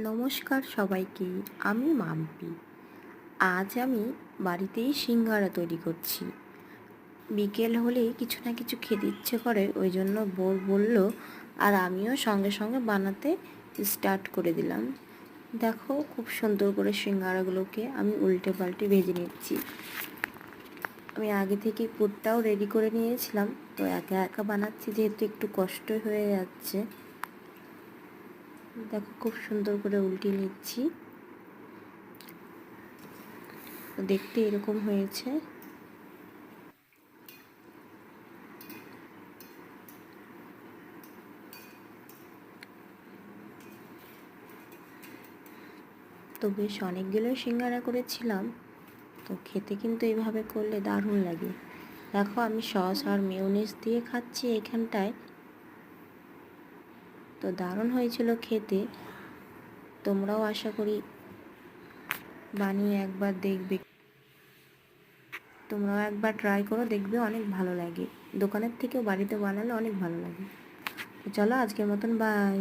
নমস্কার সবাইকে। আমি মাম্পি। আজ আমি বাড়িতেই সিঙ্গারা তৈরি করছি। বিকেল হলেই কিছু না কিছু খেতে ইচ্ছে করে, ওই জন্য বর বলল, আর আমিও সঙ্গে সঙ্গে বানাতে স্টার্ট করে দিলাম। দেখো, খুব সুন্দর করে সিঙ্গারাগুলোকে আমি উল্টে পাল্টে ভেজে নিচ্ছি। আমি আগে থেকে পুরটাও রেডি করে নিয়েছিলাম, তো একা একা বানাচ্ছি যেহেতু একটু কষ্ট হয়ে যাচ্ছে। দেখো, খুব সুন্দর করে উল্টিয়ে নিচ্ছি। দেখতে এরকম হয়েছে। তো বেশ অনেকগুলো সিঙ্গারা করেছিলাম। তো খেতে কিন্তু এইভাবে করলে দারুণ লাগে। দেখো, আমি সস আর মেয়োনিজ দিয়ে খাচ্ছি এখানটায়। তো দারুণ হয়েছিল খেতে। তোমরাও আশা করি বানিয়ে একবার দেখবে। তোমরাও একবার ট্রাই করো, দেখবে অনেক ভালো লাগে। দোকানের থেকেও বাড়িতে বানালে অনেক ভালো লাগে। তো চলো, আজকের মতন বাই।